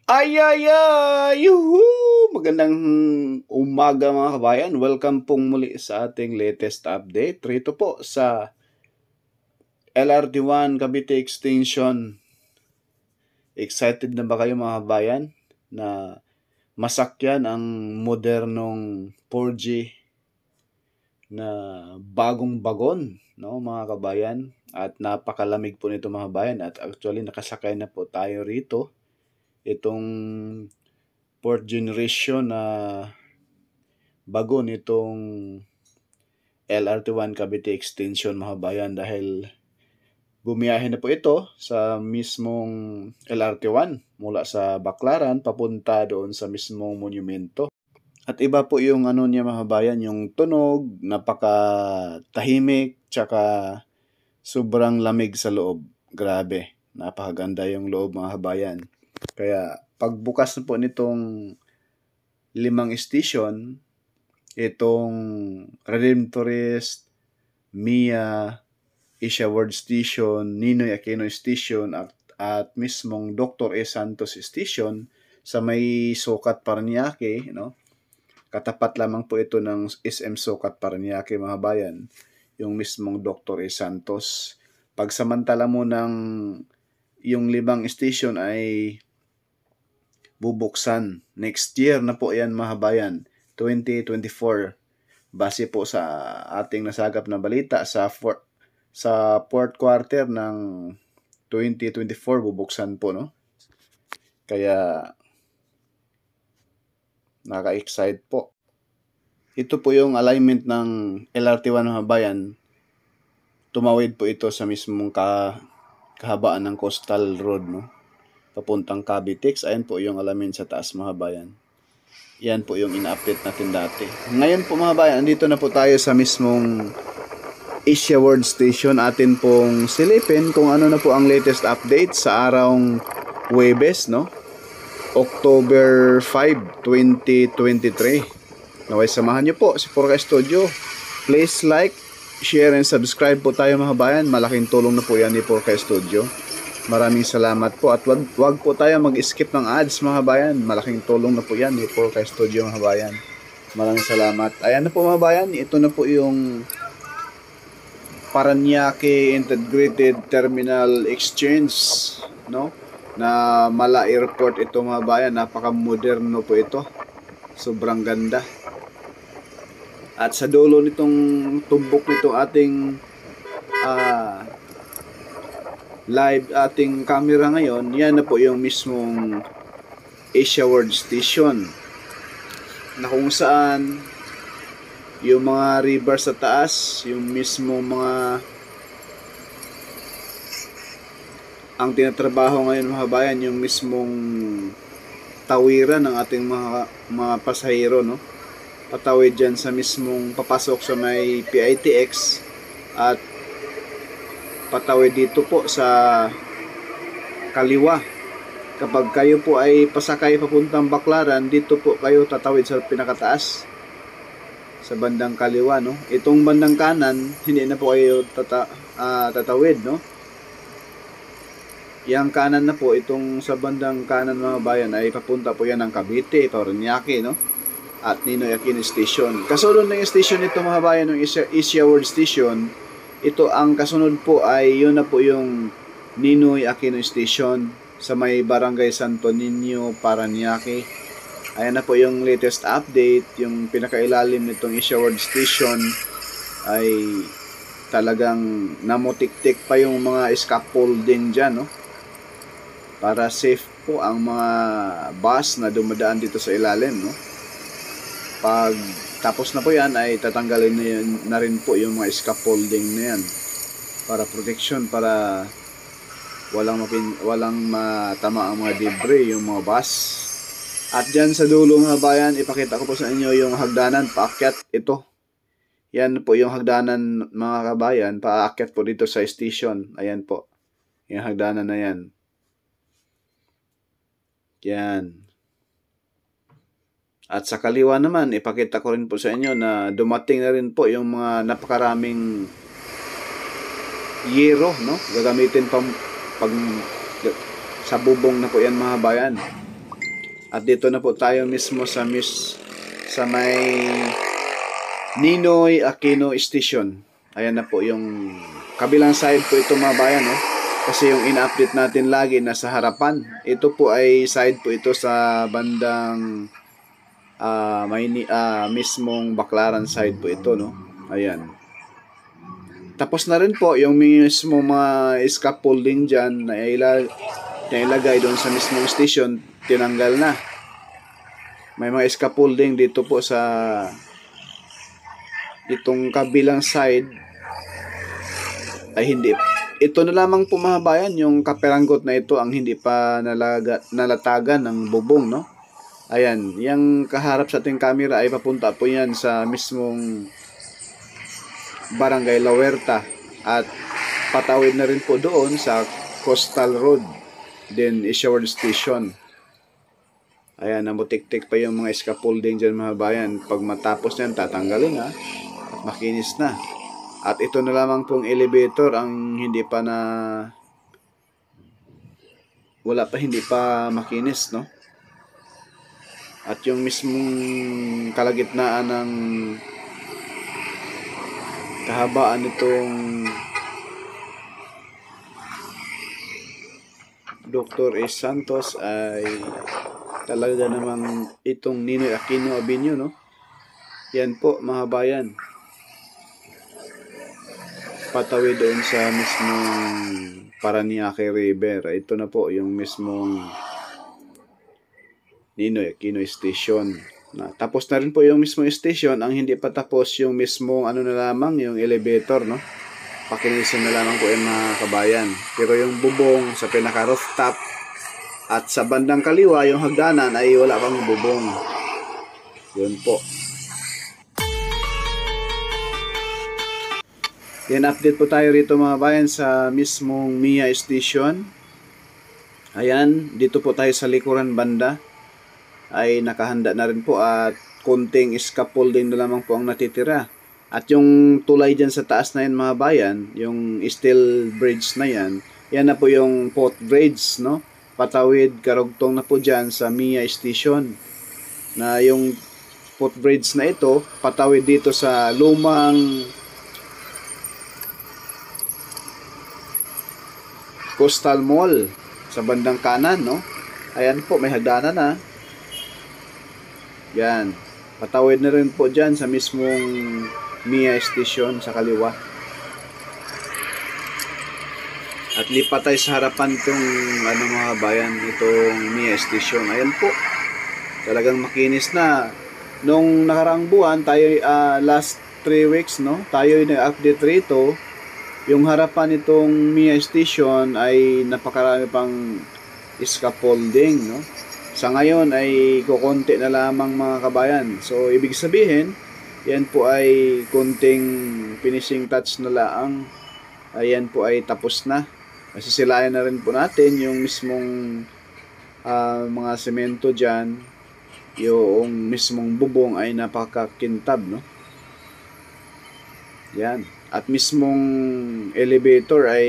Ay, ay, ay! Yuhu! Magandang umaga mga kabayan. Welcome pong muli sa ating latest update. Rito po sa LRT1 Cavite Extension. Excited na ba kayo mga kabayan na masakyan ang modernong 4G na bagong bagon, no, mga kabayan? At napakalamig po nito mga kabayan. At actually nakasakay na po tayo rito. Itong 4th generation na bago nitong LRT1 Cavite Extension mga bayan, dahil bumiyahe na po ito sa mismong LRT1 mula sa Baclaran papunta doon sa mismong monumento. At iba po yung niya mga bayan, yung tunog, napakatahimik, tsaka sobrang lamig sa loob. Grabe, napakaganda yung loob mga bayan. Kaya pagbukas na po nitong 5 station, itong Redemptorist, Mia, Asia World Station, Ninoy Aquino Station at mismong Dr. E. Santos Station sa may Sukat Paranaque, no? Katapat lamang po ito ng SM Sukat Paranaque mga bayan, yung mismong Dr. E. Santos. Pagsamantala mo ng yung 5 station ay bubuksan next year na po yan mga bayan, 2024. Base po sa ating nasagap na balita sa fourth quarter ng 2024 bubuksan po, no? Kaya naka-excite po. Ito po yung alignment ng LRT1 mga bayan. Tumawid po ito sa mismong kahabaan ng coastal road, no? Papuntang Cavitex. Ayan po yung alamin sa taas mga bayan. Yan po yung ina-update natin dati. Ngayon po mga bayan, andito na po tayo sa mismong Asia World Station. Atin pong silipin kung ano na po ang latest update sa arawng Huwebes, no? October 5, 2023. Naway samahan nyo po si Porca Studio. Please like, share, and subscribe po tayo mga bayan. Malaking tulong na po yan ni Porca Studio. Maraming salamat po, at wag po tayo mag-skip ng ads mga bayan. Malaking tulong na po yan ni Porca Studio mga bayan. Maraming salamat. Ayan na po mga bayan, ito na po yung Paranaque Integrated Terminal Exchange, no? Na Mala Airport ito mga bayan. Napaka-moderno po ito. Sobrang ganda. At sa dulo nitong tumbok nito ating live ating camera ngayon, yan na po yung mismong Asia World Station, na kung saan yung mga river sa taas, yung mismong mga ang tinatrabaho ngayon mga bayan, yung mismong tawiran ng ating mga pasahero, no? Patawid dyan sa mismong papasok sa may PITX at patawid dito po sa kaliwa. Kapag kayo po ay pasakay papuntang Baclaran, dito po kayo tatawid sa pinakataas sa bandang kaliwa, no? Itong bandang kanan, hindi na po kayo tatawid, no? Yang kanan na po, itong sa bandang kanan mga bayan ay papunta po yan ng Cavite, Paranaque, no? At Ninoy Aquino Station. Kasunod ng station ito mga bayan, ng Asia World Station, ito ang kasunod po ay yun na po yung Ninoy Aquino Station sa may Barangay Santo Niño, Paranaque. Ayan na po yung latest update. Yung pinakailalim nitong Asia World Station ay talagang namutik-tik pa yung mga scaffolding dyan, no? Para safe po ang mga bus na dumadaan dito sa ilalim, no? Pag tapos na po yan ay tatanggalin na rin po yung mga scaffolding na yan para protection, para walang matama ang mga debris, yung mga bus. At dyan sa dulo mga bayan, ipakita ko po sa inyo yung hagdanan paakyat ito. Yan po yung hagdanan mga kabayan, paakyat po dito sa station. Ayan po, yung hagdanan na yan. Yan. At sa kaliwa naman, ipakita ko rin po sa inyo na dumating na rin po yung mga napakaraming yero, no? Gagamitin pag sa bubong na po yan mga bayan. At dito na po tayo mismo sa may Ninoy Aquino Station. Ayan na po yung kabilang side po ito mga bayan, no? Kasi yung ina-update natin lagi nasa harapan. Ito po ay side po ito sa bandang mismong Baclaran side po ito, no? Ayan. Tapos na rin po yung mismo mga scaffolding dyan na ilagay doon sa mismong station, tinanggal na. May mga scaffolding dito po sa itong kabilang side ay hindi. Ito na lamang po mga bayan, yung kaperanggot na ito ang hindi pa nalatagan ng bubong, no? Ayan, yung kaharap sa ating camera ay papunta po yan sa mismong Barangay La Huerta at patawid na rin po doon sa Coastal Road, then Issueward Station. Ayan, namutik-tik pa yung mga scaffolding dyan mga bayan. Pag matapos yan, tatanggalin at makinis na. At ito na lamang pong elevator ang hindi pa hindi pa makinis, no? At yung mismong kalagitnaan ng kahabaan nitong Dr. S. Santos ay talaga namang itong Ninoy Aquino Avenue, no? Yan po mga bayan. Patawid doon sa mismong Paranaque River. Ito na po yung mismong Ninoy Aquino Station. Tapos na rin po yung mismong station. Ang hindi pa tapos yung mismong yung elevator, no? Pakinisin na lamang po yung mga kabayan. Pero yung bubong sa pinaka rooftop at sa bandang kaliwa yung hagdanan ay wala pang bubong. Yun po. Yan, update po tayo rito mga bayan sa mismong MIA Station. Ayan, dito po tayo sa likuran banda. Ay nakahanda na rin po at konting scaffolding na lamang po ang natitira. At yung tulay dyan sa taas na yan mga bayan, yung steel bridge na yan, yan na po yung footbridge, no? Patawid, karugtong na po dyan sa MIA Station. Na yung footbridge na ito, patawid dito sa lumang Coastal Mall sa bandang kanan, no? Ayan po, may hagdanan na. Yan. Patawid na rin po dyan sa mismong MIA Station sa kaliwa. At lipat tayo sa harapan itong mga bayan, itong MIA Station. Ayan po. Talagang makinis na. Nung nakaraang buwan, tayo last 3 weeks, no? Tayo yung nag-update rito. Yung harapan itong MIA Station ay napakarami pang scaffolding, no? Sa ngayon ay kukonti na lamang mga kabayan. So, ibig sabihin, yan po ay konting finishing touch na lang. Ayan po ay tapos na. Masisilayan na rin po natin yung mismong mga semento dyan. Yung mismong bubong ay napakakintab, no? Yan. At mismong elevator ay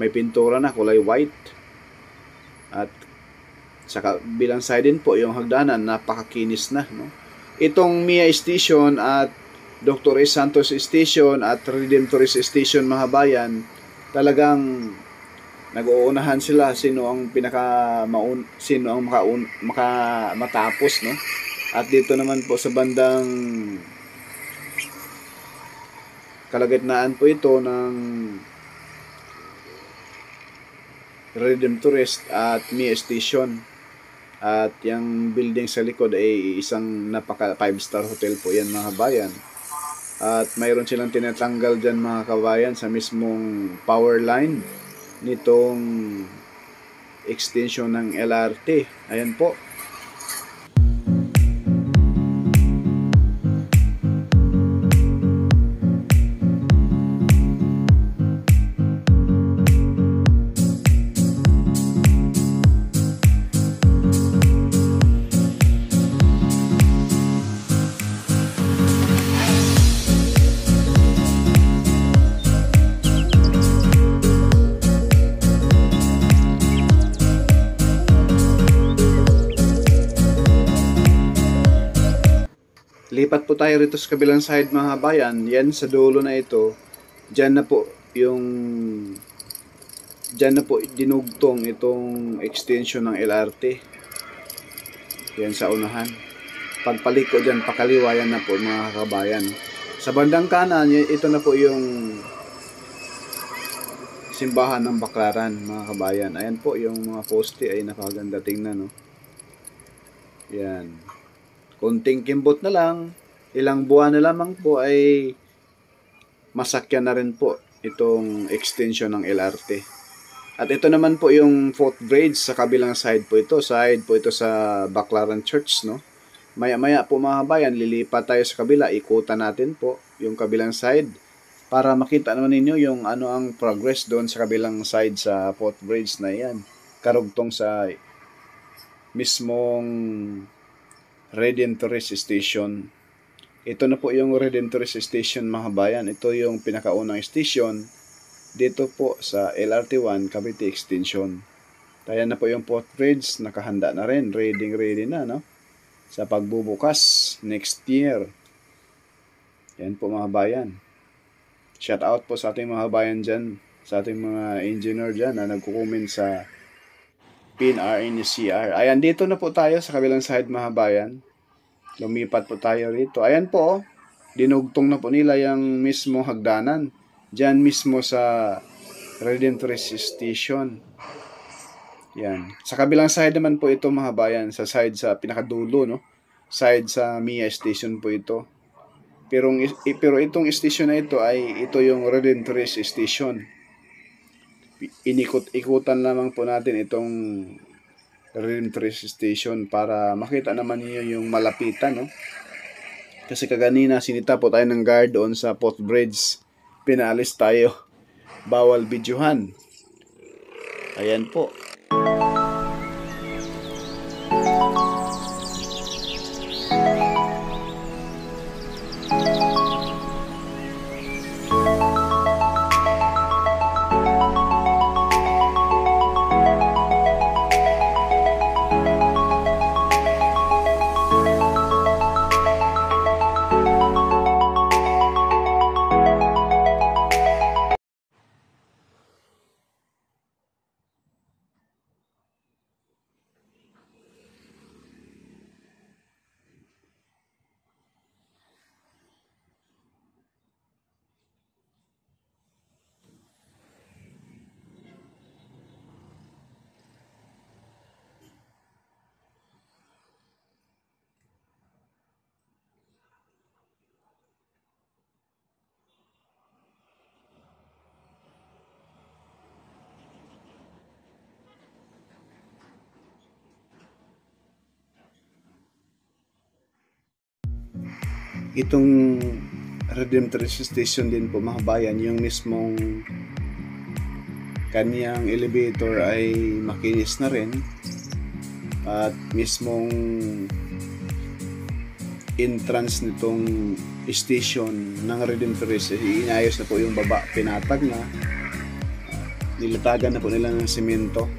may pintura na kulay white. At sa kabilang side din po yung hagdanan napakakinis na, no? Itong MIA Station at Dr. S. Santos Station at Redemptorist Station mga bayan, talagang nag-uunahan sila sino ang matapos, no? At dito naman po sa bandang kalagitnaan po ito ng Redemptorist at MIA Station. At yung building sa likod ay isang napaka 5-star hotel po yan mga bayan. At mayroon silang tinatanggal dyan mga kabayan sa mismong power line. nitong extension ng LRT. Ayan po. Lipat po tayo rito sa kabilang side mga kabayan. Yan sa dulo na ito. Diyan na po dinugtong itong extension ng LRT. Yan sa unahan. Pagpaliko dyan, pakaliwa yan na po mga kabayan. Sa bandang kanan, ito na po yung simbahan ng Baklaran mga kabayan. Ayan po yung mga poste ay napakaganda tingnan, no? Yan. Kunting kimbot na lang, ilang buwan na lamang po ay masakyan na rin po itong extension ng LRT. At ito naman po yung footbridge sa kabilang side po ito. Side po ito sa Baklaran Church, no? Maya-maya po mga kabayan, lilipat tayo sa kabila. Ikutan natin po yung kabilang side para makita naman ninyo yung ano ang progress doon sa kabilang side sa footbridge na yan. Karugtong sa mismong Redemptorist Station. Ito na po yung Redemptorist Station mga bayan. Ito yung pinakaunang station dito po sa LRT1 Cavite Extension. Ayan na po yung footbridge, nakahanda na rin, ready na, no? Sa pagbubukas next year. Yan po mga bayan. Shout out po sa ating mga bayan dyan, sa ating mga engineer dyan na nagko-comment sa PNRNCR. Ayan, dito na po tayo sa kabilang side mga bayan. Lumipat po tayo rito. Ayan po, dinugtong na po nila yung mismo hagdanan. Diyan mismo sa Redemptorist Station. Yan. Sa kabilang side naman po ito mga bayan. Sa side sa pinakadulo, no? Side sa Mia Station po ito. Pero itong station na ito ay ito yung Redemptorist Station. Ikutan lamang po natin itong Redemptorist Station para makita naman niyo yung malapitan, no? Kasi kaganina sinita po tayo ng guard doon sa footbridge. Pinalis tayo. Bawal videohan. Ayan po. Itong Redemptorist Station din po mga bayan, yung mismong kanyang elevator ay makinis na rin at mismong entrance nitong station ng Redemptorist inayos na po yung baba, pinatag na, nilatagan na po nila ng semento.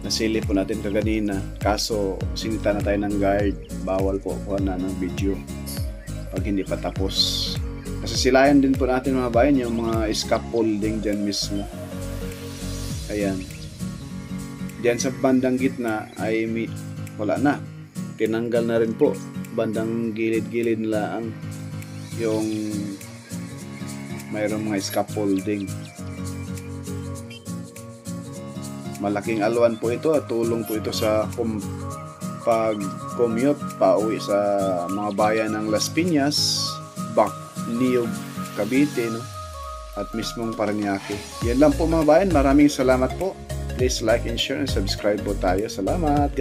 Nasili po natin kaganina, kaso sinita na tayo ng guard, bawal po kuha na ng video pag hindi pa tapos. Kasi silayan din po natin mga bayan yung mga scaffolding dyan mismo. Ayan. Diyan sa bandang gitna ay wala na. Tinanggal na rin po. Bandang gilid-gilid nila ang yung mayroong mga scaffolding. Malaking alwan po ito at tulong po ito sa pag-commute pauwi sa mga bayan ng Las Piñas, Bacliog, Cavite, no? at mismong Parañaque. Yan lang po mga bayan. Maraming salamat po. Please like and share and subscribe po tayo. Salamat.